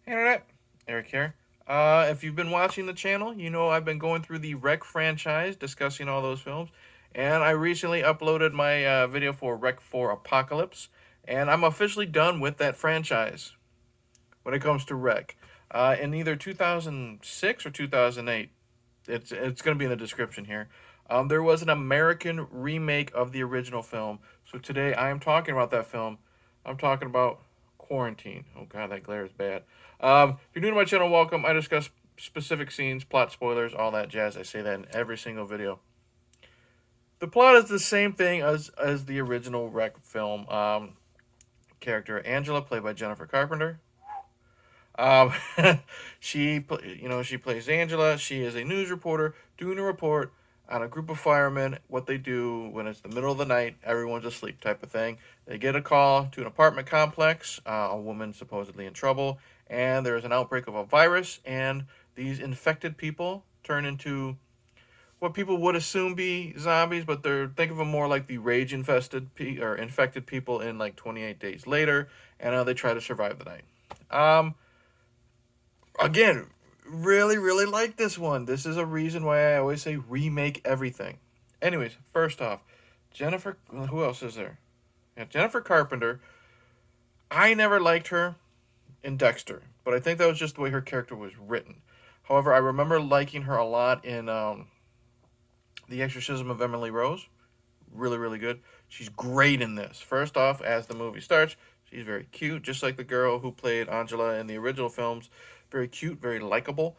Internet, Eric here. If you've been watching the channel, you know I've been going through the Rec franchise, discussing all those films, and I recently uploaded my video for Rec 4 Apocalypse, and I'm officially done with that franchise when it comes to Rec. In either 2006 or 2008, it's going to be in the description here. There was an American remake of the original film, so today I am talking about that film. I'm talking about Quarantine. Oh god, that glare is bad. If you're new to my channel, welcome. I discuss specific scenes, plot spoilers, all that jazz. I say that in every single video. The plot is the same thing as the original Rec film. Character Angela, played by Jennifer Carpenter. Um, she plays Angela. She is a news reporter doing a report on a group of firemen. What they do when it's the middle of the night, everyone's asleep, type of thing. They get a call to an apartment complex. A woman supposedly in trouble, and there is an outbreak of a virus, and these infected people turn into what people would assume be zombies, but think of them more like the rage infested or infected people in like 28 days later, and they try to survive the night. Again, really like this one. This is a reason why I always say remake everything. Anyways, first off, Jennifer. Who else is there? Yeah, Jennifer Carpenter. I never liked her in Dexter, but I think that was just the way her character was written. However, I remember liking her a lot in The Exorcism of Emily Rose. Really good. She's great in this. First off, as the movie starts, she's very cute, just like the girl who played Angela in the original films. Very cute, very likable.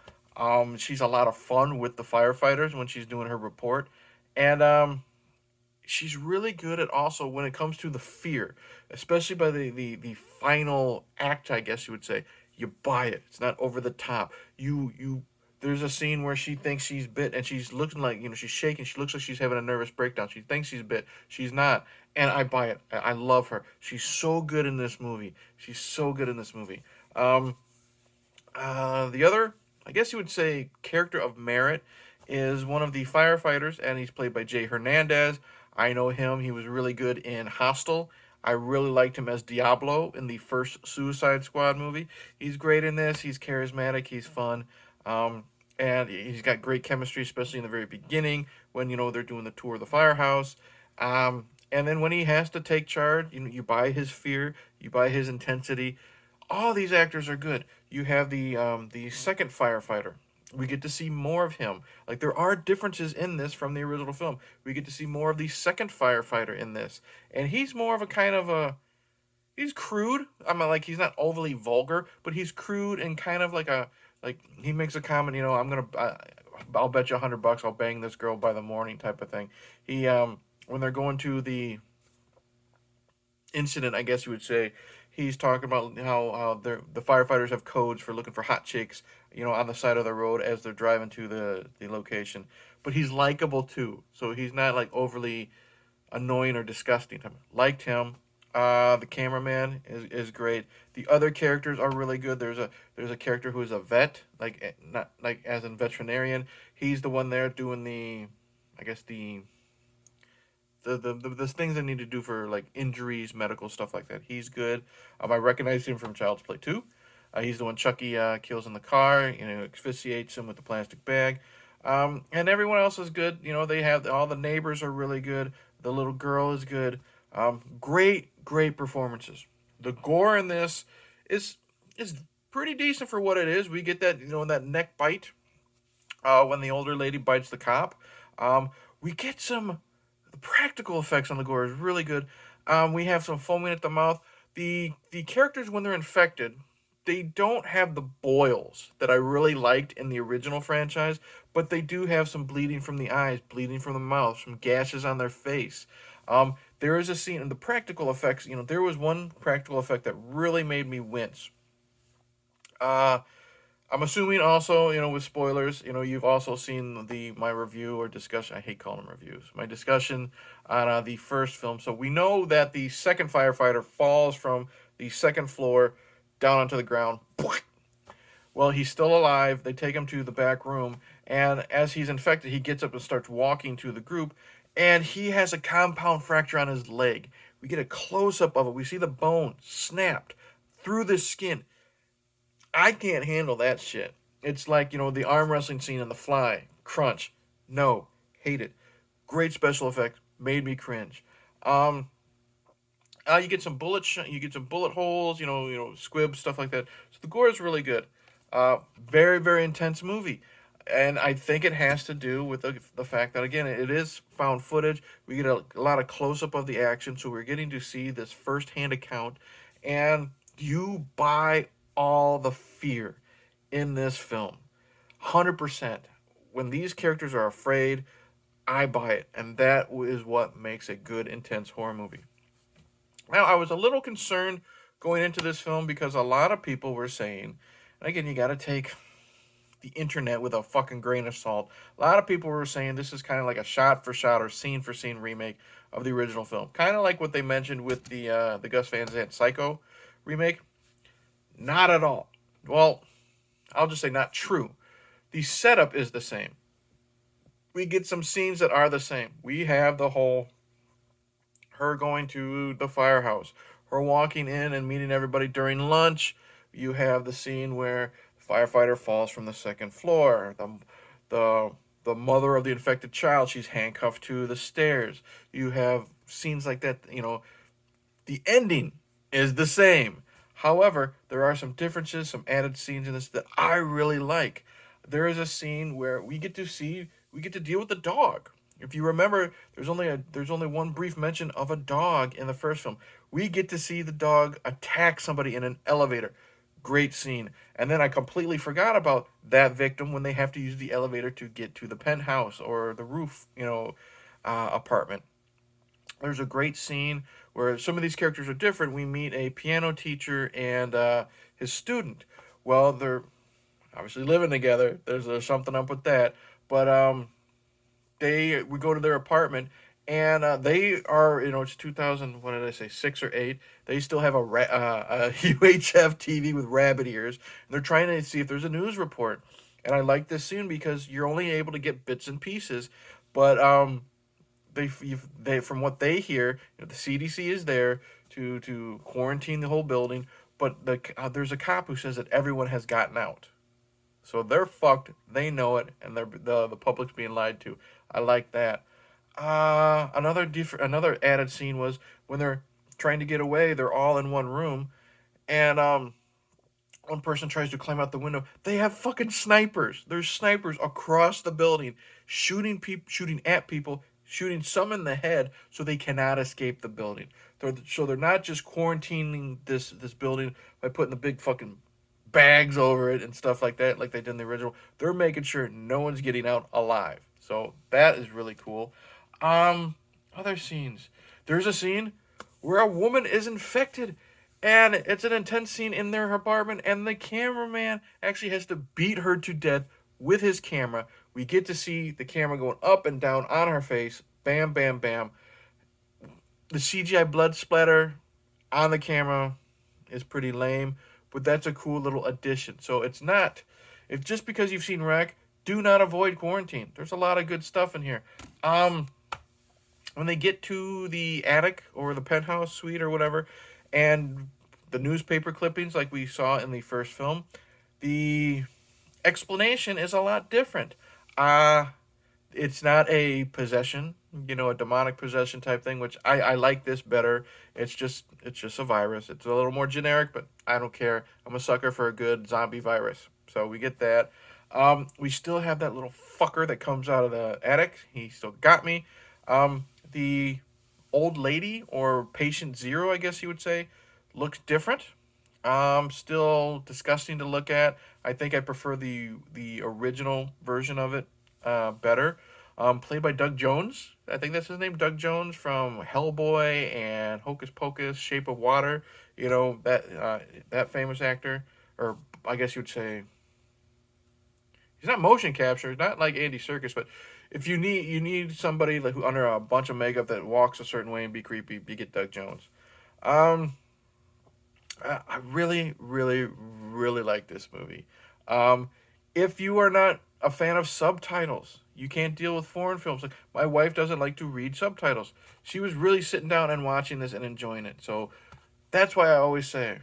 She's a lot of fun with the firefighters when she's doing her report, and she's really good at also when it comes to the fear, especially by the final act, I guess you would say. You buy it. It's not over the top. You there's a scene where she thinks she's bit and she's looking like, she's shaking. She looks like she's having a nervous breakdown. She thinks she's bit. She's not. And I buy it. I love her. She's so good in this movie. She's so good in this movie. The other, I guess you would say, character of merit is one of the firefighters, and he's played by Jay Hernandez. I know him. He was really good in Hostel. I really liked him as Diablo in the first Suicide Squad movie. He's great in this. He's charismatic. He's fun. And he's got great chemistry, especially in the very beginning when they're doing the tour of the firehouse. And then when he has to take charge, you buy his fear, you buy his intensity. All these actors are good. You have the second firefighter. We get to see more of him. Like, there are differences in this from the original film. We get to see more of the second firefighter in this, and he's more of a kind of a he's crude. I mean, like, he's not overly vulgar, but he's crude and kind of like he makes a comment. I'll bet you $100 I'll bang this girl by the morning, type of thing. He when they're going to the incident, I guess you would say, he's talking about how the firefighters have codes for looking for hot chicks, on the side of the road as they're driving to the location. But he's likable too, so he's not like overly annoying or disgusting. Liked him. The cameraman is great. The other characters are really good. There's a character who is a vet, like, not like as in veterinarian. He's the one there doing I guess the things they need to do for like injuries, medical stuff like that. He's good. I recognize him from Child's Play 2. He's the one Chucky kills in the car. Asphyxiates him with the plastic bag. And everyone else is good. They have all the neighbors are really good. The little girl is good. Great performances. The gore in this is is pretty decent for what it is. We get that neck bite when the older lady bites the cop. We get some the practical effects on the gore is really good. We have some foaming at the mouth. The characters when they're infected, they don't have the boils that I really liked in the original franchise, but they do have some bleeding from the eyes, bleeding from the mouth, some gashes on their face. There is a scene in the practical effects. There was one practical effect that really made me wince. Uh, I'm assuming also, with spoilers, you've also seen my review or discussion. I hate calling them reviews. My discussion on the first film. So we know that the second firefighter falls from the second floor down onto the ground. Well, he's still alive. They take him to the back room, and as he's infected, he gets up and starts walking to the group, and he has a compound fracture on his leg. We get a close up of it. We see the bone snapped through the skin. I can't handle that shit. It's like, the arm wrestling scene in The Fly. Crunch. No. Hate it. Great special effects. Made me cringe. Um, you get some you get some bullet holes, squibs, stuff like that. So the gore is really good. Very, very intense movie. And I think it has to do with the fact that, again, it is found footage. We get a lot of close up of the action, so we're getting to see this firsthand account. And you buy all the fear in this film. 100%. When these characters are afraid, I buy it. And that is what makes a good, intense horror movie. Now, I was a little concerned going into this film because a lot of people were saying, and again, you got to take the internet with a fucking grain of salt. A lot of people were saying this is kind of like a shot for shot or scene for scene remake of the original film, kind of like what they mentioned with the Gus Van Sant Psycho remake. Not at all. Well, I'll just say not true. The setup is the same. We get some scenes that are the same. We have the whole her going to the firehouse, her walking in and meeting everybody during lunch. You have the scene where the firefighter falls from the second floor. The the mother of the infected child, she's handcuffed to the stairs. You have scenes like that. The ending is the same. However, there are some differences, some added scenes in this that I really like. There is a scene where we get to deal with the dog. If you remember, there's only one brief mention of a dog in the first film. We get to see the dog attack somebody in an elevator. Great scene. And then I completely forgot about that victim when they have to use the elevator to get to the penthouse or the roof, apartment. There's a great scene where some of these characters are different. We meet a piano teacher and his student. Well, they're obviously living together. There's something up with that. But we go to their apartment and they are, it's 2000, what did I say, 6 or 8. They still have a UHF TV with rabbit ears, and they're trying to see if there's a news report. And I like this scene because you're only able to get bits and pieces, but they from what they hear, the CDC is there to quarantine the whole building, but there's a cop who says that everyone has gotten out. So they're fucked. They know it, and the public's being lied to. I like that. Another added scene was when they're trying to get away. They're all in one room, and one person tries to climb out the window. They have fucking snipers. There's snipers across the building, shooting at people, shooting some in the head, so they cannot escape the building. So they're not just quarantining this building by putting the big fucking bags over it and stuff like that, like they did in the original. They're making sure no one's getting out alive. So that is really cool. Other scenes. There's a scene where a woman is infected, and it's an intense scene in their apartment, and the cameraman actually has to beat her to death with his camera. We get to see the camera going up and down on her face. Bam, bam, bam. The CGI blood splatter on the camera is pretty lame, but that's a cool little addition. So it's not, if just because you've seen Wreck, do not avoid Quarantine. There's a lot of good stuff in here. When they get to the attic or the penthouse suite or whatever, and the newspaper clippings like we saw in the first film, the explanation is a lot different. It's not a possession, a demonic possession type thing, which I like this better. It's just a virus. It's a little more generic, but I don't care. I'm a sucker for a good zombie virus. So we get that. We still have that little fucker that comes out of the attic. He still got me. The old lady, or patient zero, I guess you would say, looks different. Still disgusting to look at. I think I prefer the original version of it better. Played by Doug Jones. I think that's his name, Doug Jones, from Hellboy and Hocus Pocus, Shape of Water. That famous actor, or I guess you would say he's not motion capture, not like Andy Serkis, but if you need somebody who under a bunch of makeup that walks a certain way and be creepy, you get Doug Jones. I really, really, really like this movie. If you are not a fan of subtitles, you can't deal with foreign films. Like, my wife doesn't like to read subtitles. She was really sitting down and watching this and enjoying it. So that's why I always say,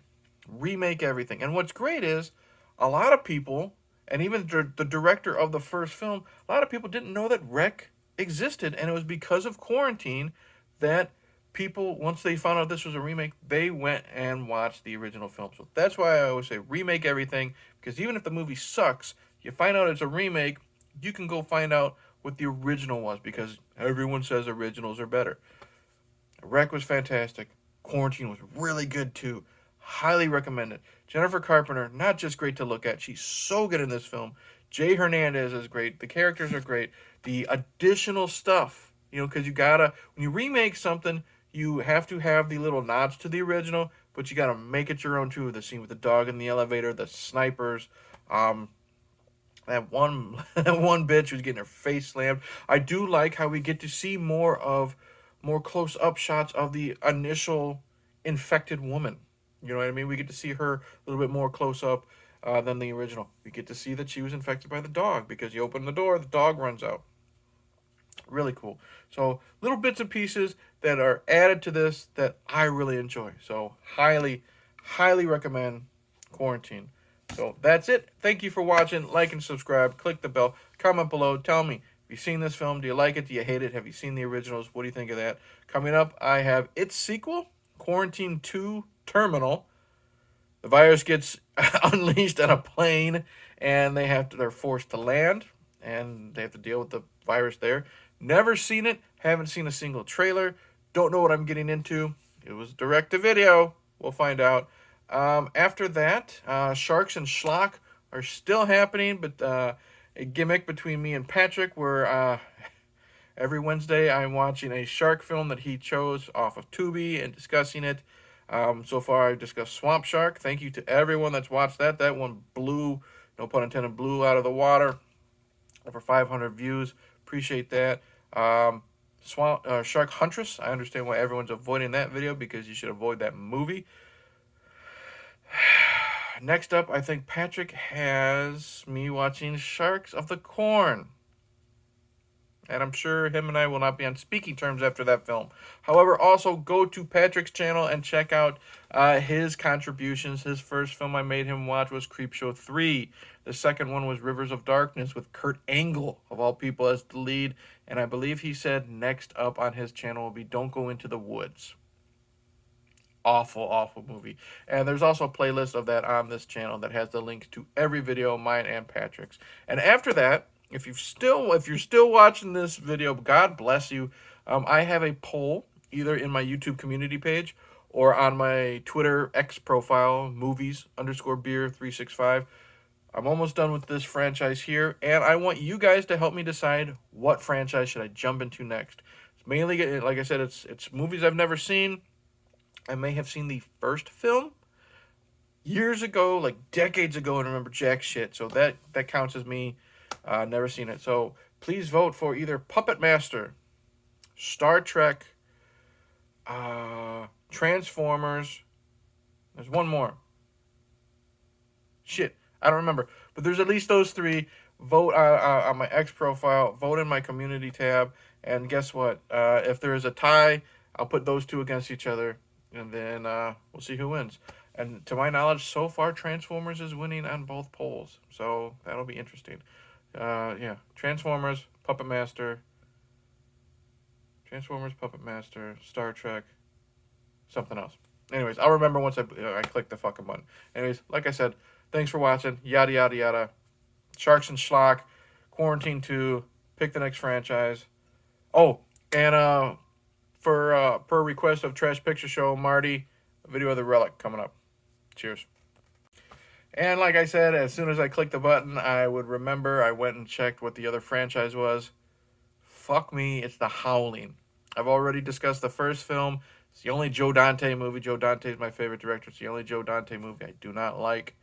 remake everything. And what's great is, a lot of people, and even the director of the first film, a lot of people didn't know that Rec existed, and it was because of quarantine that people, once they found out this was a remake, they went and watched the original film. So that's why I always say remake everything, because even if the movie sucks, you find out it's a remake, you can go find out what the original was, because everyone says originals are better. Rec was fantastic. Quarantine was really good too. Highly recommend it. Jennifer Carpenter, not just great to look at, she's so good in this film. Jay Hernandez is great. The characters are great. The additional stuff, because you gotta, when you remake something, you have to have the little nods to the original, but you gotta make it your own too. The scene with the dog in the elevator, the snipers, that one that one bitch who's getting her face slammed. I do like how we get to see more close up shots of the initial infected woman. You know what I mean? We get to see her a little bit more close up than the original. We get to see that she was infected by the dog because you open the door, the dog runs out. Really cool. So little bits and pieces that are added to this that I really enjoy. So highly, highly recommend Quarantine. So that's it. Thank you for watching. Like and subscribe. Click the bell. Comment below. Tell me, have you seen this film? Do you like it? Do you hate it? Have you seen the originals? What do you think of that? Coming up, I have its sequel, Quarantine 2 Terminal. The virus gets unleashed on a plane, and they're forced to land, and they have to deal with the virus there. Never seen it. Haven't seen a single trailer. Don't know what I'm getting into. It was direct to video. We'll find out. After that, Sharks and Schlock are still happening, but a gimmick between me and Patrick where every Wednesday I'm watching a shark film that he chose off of Tubi and discussing it. So far I've discussed Swamp Shark. Thank you to everyone that's watched that. That one blew, no pun intended, blew out of the water. Over 500 views. Appreciate that. Shark Huntress. I understand why everyone's avoiding that video, because you should avoid that movie. Next up, I think Patrick has me watching Sharks of the Corn. And I'm sure him and I will not be on speaking terms after that film. However, also go to Patrick's channel and check out his contributions. His first film I made him watch was Creepshow 3. The second one was Rivers of Darkness with Kurt Angle, of all people, as the lead. And I believe he said next up on his channel will be Don't Go Into the Woods. Awful, awful movie. And there's also a playlist of that on this channel that has the links to every video, mine and Patrick's. And after that, if you're still watching this video, God bless you. I have a poll either in my YouTube community page or on my Twitter X profile, movies_beer365. I'm almost done with this franchise here, and I want you guys to help me decide what franchise should I jump into next. It's mainly, like I said, it's movies I've never seen. I may have seen the first film years ago, like decades ago, and remember jack shit. So that counts as me never seen it. So please vote for either Puppet Master, Star Trek, Transformers. There's one more. Shit, I don't remember. But there's at least those three. Vote on my X profile. Vote in my community tab. And guess what? If there is a tie, I'll put those two against each other. And then we'll see who wins. And to my knowledge, so far, Transformers is winning on both polls. So that'll be interesting. Yeah, Transformers, Puppet Master, Star Trek, something else. Anyways, I'll remember once I click the fucking button. Anyways, like I said, thanks for watching. Yada, yada, yada. Sharks and Schlock, Quarantine 2, pick the next franchise. Oh, and per request of Trash Picture Show, Marty, a video of The Relic coming up. Cheers. And like I said, as soon as I clicked the button, I would remember I went and checked what the other franchise was. Fuck me, it's The Howling. I've already discussed the first film. It's the only Joe Dante movie. Joe Dante is my favorite director. It's the only Joe Dante movie I do not like.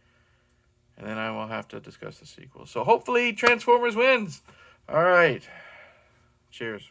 And then I will have to discuss the sequel. So hopefully Transformers wins. All right. Cheers.